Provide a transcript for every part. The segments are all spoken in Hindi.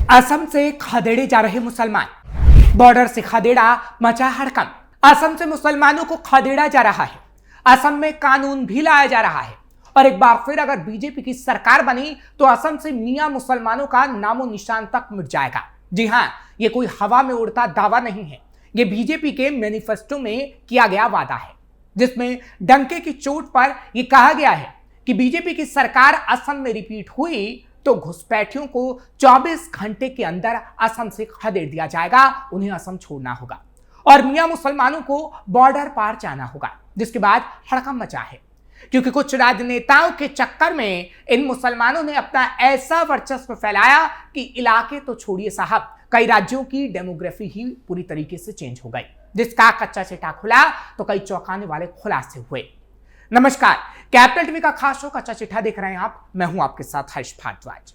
असम से खदेड़े जा रहे मुसलमान, बॉर्डर से खदेड़ा मचा हड़कंप। असम से मुसलमानों को खदेड़ा जा रहा है, असम में कानून भी लाया जा रहा है और एक बार फिर अगर बीजेपी की सरकार बनी तो असम से मियां मुसलमानों का नामो निशान तक मिट जाएगा। जी हां, ये कोई हवा में उड़ता दावा नहीं है, ये बीजेपी के मैनिफेस्टो में किया गया वादा है, जिसमें डंके की चोट पर यह कहा गया है कि बीजेपी की सरकार असम में रिपीट हुई तो घुसपैठियों को 24 घंटे के अंदर असम से खदेड़ दिया जाएगा, उन्हें असम छोड़ना होगा और मियां मुसलमानों को बॉर्डर पार जाना होगा, जिसके बाद हड़कंप मचा है क्योंकि कुछ राजनेताओं के चक्कर में इन मुसलमानों ने अपना ऐसा वर्चस्व फैलाया कि इलाके तो छोड़िए साहब, कई राज्यों की डेमोग्राफी ही पूरी तरीके से चेंज हो गई, जिसका कच्चा चिट्ठा खुला तो कई चौंकाने वाले खुलासे हुए। नमस्कार, कैपिटल टीवी का खास शो कच्चा चिट्ठा देख रहे हैं आप, मैं हूं आपके साथ हर्ष भारद्वाज।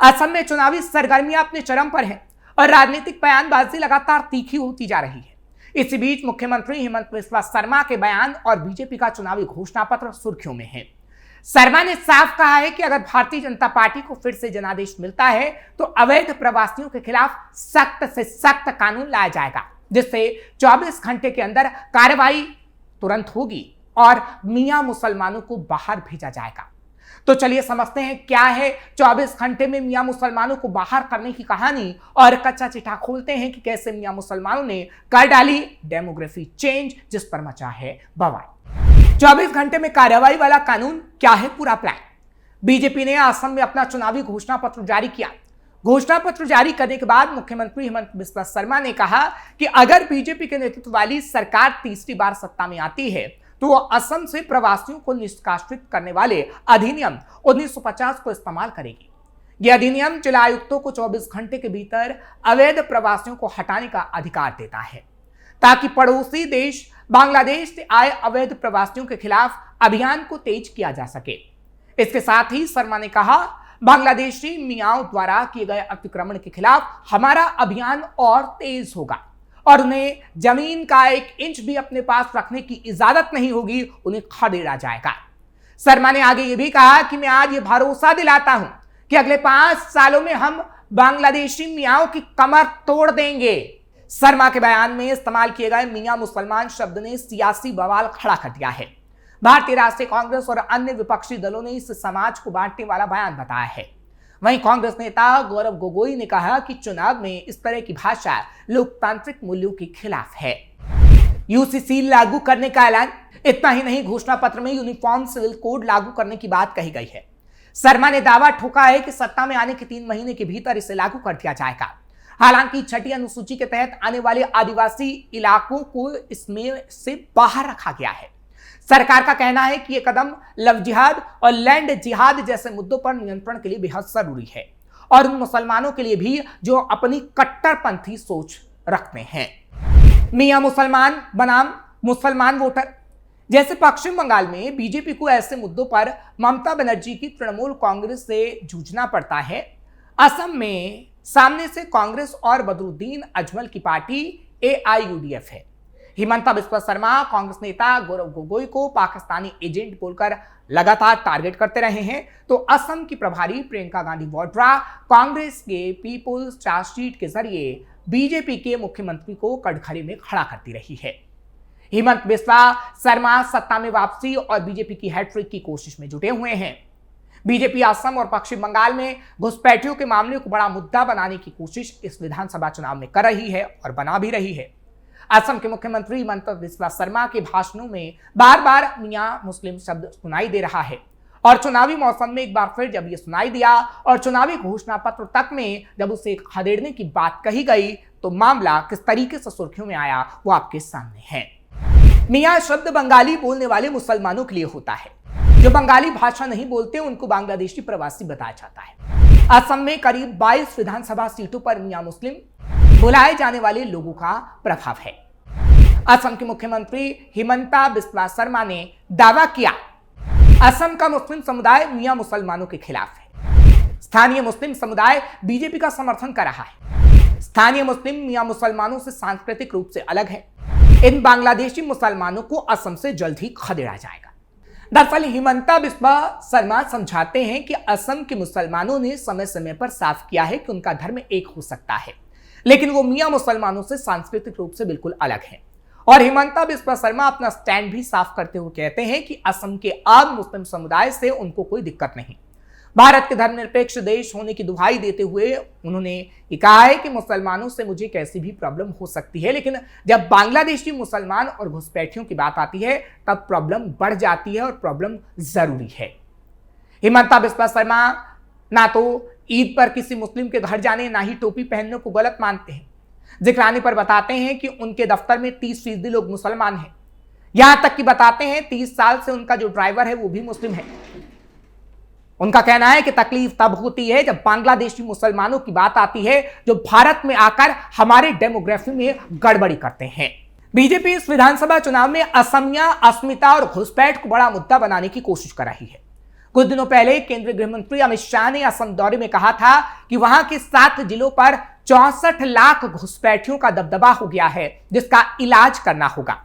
असम में चुनावी सरगर्मियां अपने चरम पर हैं और राजनीतिक बयानबाजी लगातार तीखी होती जा रही है। इसी बीच मुख्यमंत्री हेमंत बिस्वा शर्मा के बयान और बीजेपी का चुनावी घोषणा पत्र सुर्खियों में है। शर्मा ने साफ कहा है कि अगर भारतीय जनता पार्टी को फिर से जनादेश मिलता है तो अवैध प्रवासियों के खिलाफ सख्त से सख्त कानून लाया जाएगा, जिससे 24 घंटे के अंदर कार्रवाई तुरंत होगी और मियां मुसलमानों को बाहर भेजा जाएगा। तो चलिए समझते हैं क्या है 24 घंटे में मियां मुसलमानों को बाहर करने की कहानी और कच्चा चिट्ठा खोलते हैं कि कैसे मियां मुसलमानों ने कर डाली डेमोग्राफी चेंज, जिस पर मचा है बवाल। 24 घंटे में कार्रवाई वाला कानून क्या है पूरा प्लान। बीजेपी ने असम में अपना चुनावी घोषणा पत्र जारी किया। घोषणा पत्र जारी करने के बाद मुख्यमंत्री हेमंत बिस्वा शर्मा ने कहा कि अगर बीजेपी के नेतृत्व वाली सरकार तीसरी बार सत्ता में आती है तो वो असम से प्रवासियों को निष्कासित करने वाले अधिनियम 1950 को इस्तेमाल करेगी। यह अधिनियम जिला आयुक्तों को 24 घंटे के भीतर अवैध प्रवासियों को हटाने का अधिकार देता है, ताकि पड़ोसी देश बांग्लादेश से आए अवैध प्रवासियों के खिलाफ अभियान को तेज किया जा सके। इसके साथ ही शर्मा ने कहा, बांग्लादेशी मियाओं द्वारा किए गए अतिक्रमण के खिलाफ हमारा अभियान और तेज होगा और उन्हें जमीन का 1 इंच भी अपने पास रखने की इजाजत नहीं होगी, उन्हें खदेड़ा जाएगा। शर्मा ने आगे यह भी कहा कि मैं आज ये भरोसा दिलाता हूं कि अगले 5 सालों में हम बांग्लादेशी मियाओं की कमर तोड़ देंगे। शर्मा के बयान में इस्तेमाल किए गए मियां मुसलमान शब्द ने सियासी बवाल खड़ा कर दिया है। भारतीय राष्ट्रीय कांग्रेस और अन्य विपक्षी दलों ने इस समाज को बांटने वाला बयान बताया है। वहीं कांग्रेस नेता गौरव गोगोई ने कहा कि चुनाव में इस तरह की भाषा लोकतांत्रिक मूल्यों के खिलाफ है। यूसीसी लागू करने का ऐलान। इतना ही नहीं, घोषणा पत्र में यूनिफॉर्म सिविल कोड लागू करने की बात कही गई है। शर्मा ने दावा ठोका है कि सत्ता में आने के 3 महीने के भीतर इसे लागू कर दिया जाएगा। हालांकि 6ठी अनुसूची के तहत आने वाले आदिवासी इलाकों को इसमें से बाहर रखा गया है। सरकार का कहना है कि यह कदम लव जिहाद और लैंड जिहाद जैसे मुद्दों पर नियंत्रण के लिए बेहद जरूरी है और उन मुसलमानों के लिए भी जो अपनी कट्टरपंथी सोच रखते हैं। मियां मुसलमान बनाम मुसलमान वोटर। जैसे पश्चिम बंगाल में बीजेपी को ऐसे मुद्दों पर ममता बनर्जी की तृणमूल कांग्रेस से जूझना पड़ता है, असम में सामने से कांग्रेस और बदरुद्दीन अजमल की पार्टी AIUDF है। हिमंता बिस्वा शर्मा कांग्रेस नेता गौरव गोगोई को पाकिस्तानी एजेंट बोलकर लगातार टारगेट करते रहे हैं, तो असम की प्रभारी प्रियंका गांधी वाड्रा कांग्रेस के पीपुल्स चार्जशीट के जरिए बीजेपी के मुख्यमंत्री को कटघरे में खड़ा करती रही है। हिमंत बिस्वा शर्मा सत्ता में वापसी और बीजेपी की हैट्रिक की कोशिश में जुटे हुए हैं। बीजेपी असम और पश्चिम बंगाल में घुसपैठियों के मामले को बड़ा मुद्दा बनाने की कोशिश इस विधानसभा चुनाव में कर रही है और बना भी रही है। असम के मुख्यमंत्री हेमंत बिस्वा शर्मा के भाषणों में बार बार मियां मुस्लिम शब्द सुनाई दे रहा है और चुनावी मौसम में एक बार फिर जब ये सुनाई दिया और चुनावी घोषणा पत्र तक में जब उसे खदेड़ने की बात कही गई तो मामला किस तरीके से सुर्खियों में आया वो आपके सामने है। मियां शब्द बंगाली बोलने वाले मुसलमानों के लिए होता है। जो बंगाली भाषा नहीं बोलते उनको बांग्लादेशी प्रवासी बताया जाता है। असम में करीब 22 विधानसभा सीटों पर मियां मुस्लिम बुलाए जाने वाले लोगों का प्रभाव है। असम के मुख्यमंत्री हिमंता बिस्वा शर्मा ने दावा किया, असम का मुस्लिम समुदाय मियां मुसलमानों के खिलाफ है। स्थानीय मुस्लिम समुदाय बीजेपी का समर्थन कर रहा है। स्थानीय मुस्लिम मियां मुसलमानों से सांस्कृतिक रूप से अलग है। इन बांग्लादेशी मुसलमानों को असम से जल्द ही खदेड़ा जाएगा। दरअसल हिमंता बिस्वा शर्मा समझाते हैं कि असम के मुसलमानों ने समय समय पर साफ किया है कि उनका धर्म एक हो सकता है, लेकिन वो मियां मुसलमानों से सांस्कृतिक रूप से बिल्कुल अलग हैं। और हिमंता बिस्वा शर्मा अपना स्टैंड भी साफ करते हुए कहते हैं कि असम के आम मुस्लिम समुदाय से उनको कोई दिक्कत नहीं। भारत के धर्मनिरपेक्ष देश होने की दुहाई देते हुए उन्होंने ये कहा है कि मुसलमानों से मुझे कैसी भी प्रॉब्लम हो सकती है, लेकिन जब बांग्लादेशी मुसलमान और घुसपैठियों की बात आती है तब प्रॉब्लम बढ़ जाती है और प्रॉब्लम जरूरी है। हिमंता बिस्वा शर्मा ना तो ईद पर किसी मुस्लिम के घर जाने ना ही टोपी पहनने को गलत मानते हैं। जिक्र आने पर बताते हैं कि उनके दफ्तर में 30% लोग मुसलमान हैं। यहां तक कि बताते हैं 30 साल से उनका जो ड्राइवर है वो भी मुस्लिम है। उनका कहना है कि तकलीफ तब होती है जब बांग्लादेशी मुसलमानों की बात आती है जो भारत में आकर हमारे डेमोग्राफी में गड़बड़ी करते हैं। बीजेपी इस विधानसभा चुनाव में असमिया, अस्मिता और घुसपैठ को बड़ा मुद्दा बनाने की कोशिश कर रही है। कुछ दिनों पहले केंद्रीय गृह मंत्री अमित शाह ने असम दौरे में कहा था कि वहां के 7 जिलों पर 64 लाख घुसपैठियों का दबदबा हो गया है, जिसका इलाज करना होगा।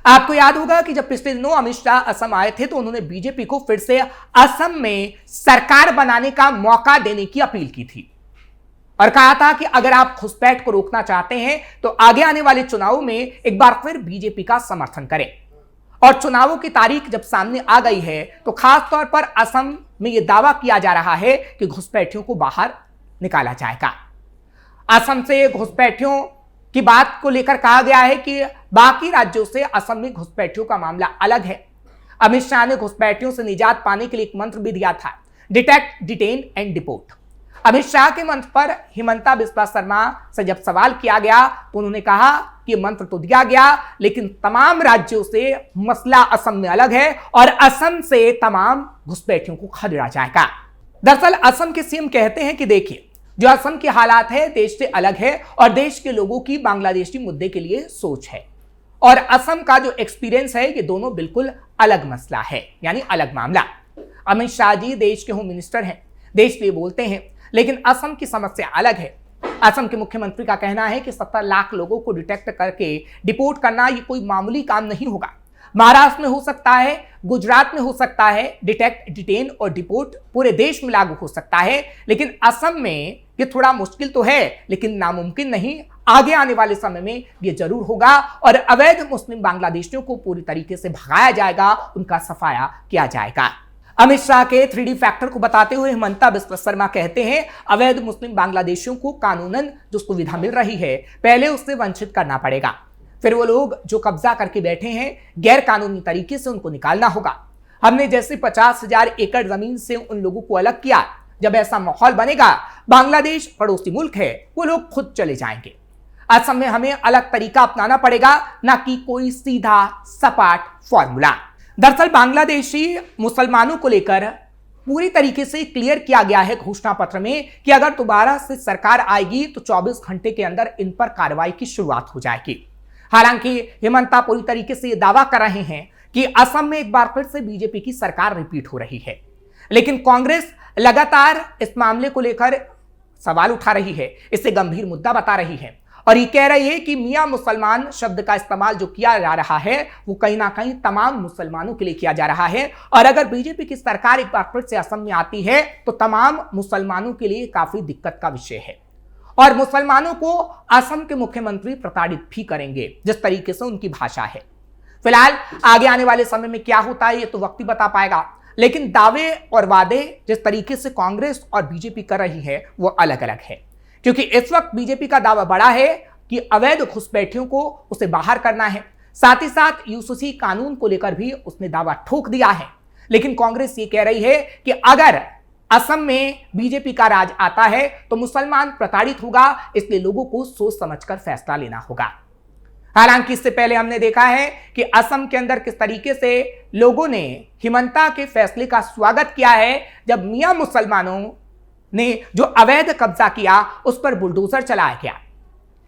आपको याद होगा कि जब पिछले दिनों अमित शाह असम आए थे तो उन्होंने बीजेपी को फिर से असम में सरकार बनाने का मौका देने की अपील की थी और कहा था कि अगर आप घुसपैठ को रोकना चाहते हैं तो आगे आने वाले चुनावों में एक बार फिर बीजेपी का समर्थन करें। और चुनावों की तारीख जब सामने आ गई है तो खास तौर पर असम में यह दावा किया जा रहा है कि घुसपैठियों को बाहर निकाला जाएगा। असम से घुसपैठियों की बात को लेकर कहा गया है कि बाकी राज्यों से असम में घुसपैठियों का मामला अलग है। अमित शाह ने घुसपैठियों से निजात पाने के लिए एक मंत्र भी दिया था, detect, detain and deport. Amit Shah के मंत्र पर हिमंता बिस्वा शर्मा से जब सवाल किया गया तो उन्होंने कहा कि मंत्र तो दिया गया, लेकिन तमाम राज्यों से मसला असम में अलग है और असम से तमाम घुसपैठियों को खदेड़ा जाएगा। दरअसल असम के सीएम कहते हैं कि देखिए, जो असम के हालात है देश से अलग है और देश के लोगों की बांग्लादेशी मुद्दे के लिए सोच है और असम का जो एक्सपीरियंस है ये दोनों बिल्कुल अलग मसला है, यानी अलग मामला। अमित शाह जी देश के होम मिनिस्टर हैं, देश के लिए बोलते हैं, लेकिन असम की समस्या अलग है। असम के मुख्यमंत्री का कहना है कि 70 लाख लोगों को डिटेक्ट करके डिपोर्ट करना ये कोई मामूली काम नहीं होगा। महाराष्ट्र में हो सकता है, गुजरात में हो सकता है, डिटेक्ट, डिटेन और डिपोर्ट पूरे देश में लागू हो सकता है, लेकिन असम में ये थोड़ा मुश्किल तो है लेकिन नामुमकिन नहीं। आगे आने वाले समय में ये जरूर होगा और अवैध मुस्लिम बांग्लादेशियों को पूरी तरीके से भगाया जाएगा, उनका सफाया किया जाएगा। अमित शाह के 3D फैक्टर को बताते हुए हिमंता बिस्वा शर्मा कहते हैं, अवैध मुस्लिम बांग्लादेशियों को कानूनन जो सुविधा मिल रही है पहले उससे वंचित करना पड़ेगा, फिर वो लोग जो कब्जा करके बैठे हैं गैर कानूनी तरीके से उनको निकालना होगा। हमने जैसे 50,000 एकड़ जमीन से उन लोगों को अलग किया, जब ऐसा माहौल बनेगा, बांग्लादेश पड़ोसी मुल्क है, वो लोग खुद चले जाएंगे। असम में हमें अलग तरीका अपनाना पड़ेगा, ना कि कोई सीधा सपाट फॉर्मूला। दरअसल बांग्लादेशी मुसलमानों को लेकर पूरी तरीके से क्लियर किया गया है घोषणा पत्र में कि अगर दोबारा से सरकार आएगी तो 24 घंटे के अंदर इन पर कार्रवाई की शुरुआत हो जाएगी। हालांकि हिमंता पूरी तरीके से यह दावा कर रहे हैं कि असम में एक बार फिर से बीजेपी की सरकार रिपीट हो रही है, लेकिन कांग्रेस लगातार इस मामले को लेकर सवाल उठा रही है, इसे गंभीर मुद्दा बता रही है और ये कह रही है कि मियां मुसलमान शब्द का इस्तेमाल जो किया जा रहा है वो कहीं ना कहीं तमाम मुसलमानों के लिए किया जा रहा है और अगर बीजेपी की सरकार एक बार फिर से असम में आती है तो तमाम मुसलमानों के लिए काफी दिक्कत का विषय है और मुसलमानों को असम के मुख्यमंत्री प्रताड़ित भी करेंगे जिस तरीके से उनकी भाषा है। फिलहाल आगे आने वाले समय में क्या होता है ये तो वक्त ही बता पाएगा, लेकिन दावे और वादे जिस तरीके से कांग्रेस और बीजेपी कर रही है वो अलग अलग है, क्योंकि इस वक्त बीजेपी का दावा बड़ा है कि अवैध घुसपैठियों को उसे बाहर करना है, साथ ही साथ यूसीसी कानून को लेकर भी उसने दावा ठोक दिया है। लेकिन कांग्रेस ये कह रही है कि अगर असम में बीजेपी का राज आता है तो मुसलमान प्रताड़ित होगा, इसलिए लोगों को सोच समझकर फैसला लेना होगा। हालांकि इससे पहले हमने देखा है कि असम के अंदर किस तरीके से लोगों ने हिमंता के फैसले का स्वागत किया है, जब मियां मुसलमानों ने जो अवैध कब्जा किया उस पर बुलडोजर चलाया गया।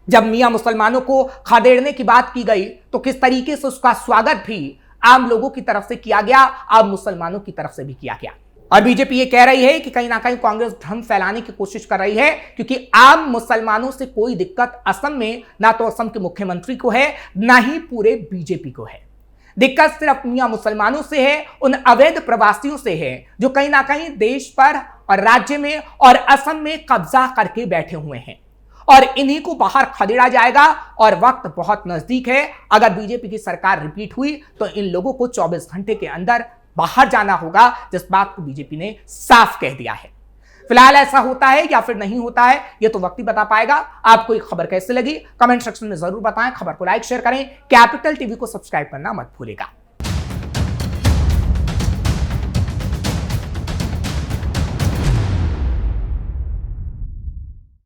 जब मियां मुसलमानों को खदेड़ने की बात की गई तो किस तरीके से उसका स्वागत भी आम लोगों की तरफ से किया गया, आम मुसलमानों की तरफ से भी किया गया। और बीजेपी ये कह रही है कि कहीं ना कहीं कांग्रेस भ्रम फैलाने की कोशिश कर रही है, क्योंकि आम मुसलमानों से कोई दिक्कत असम में ना तो असम के मुख्यमंत्री को है ना ही पूरे बीजेपी को है। दिक्कत सिर्फ मियां मुसलमानों से है, उन अवैध प्रवासियों से है जो कहीं ना कहीं देश पर और राज्य में और असम में कब्जा करके बैठे हुए हैं और इन्हीं को बाहर खदेड़ा जाएगा। और वक्त बहुत नजदीक है। अगर बीजेपी की सरकार रिपीट हुई तो इन लोगों को 24 घंटे के अंदर बाहर जाना होगा, जिस बात को बीजेपी ने साफ कह दिया है। फिलहाल ऐसा होता है या फिर नहीं होता है, यह तो वक्त ही बता पाएगा। आपको ये खबर कैसे लगी कमेंट सेक्शन में जरूर बताएं। खबर को लाइक शेयर करें, कैपिटल टीवी को सब्सक्राइब करना मत भूलिएगा।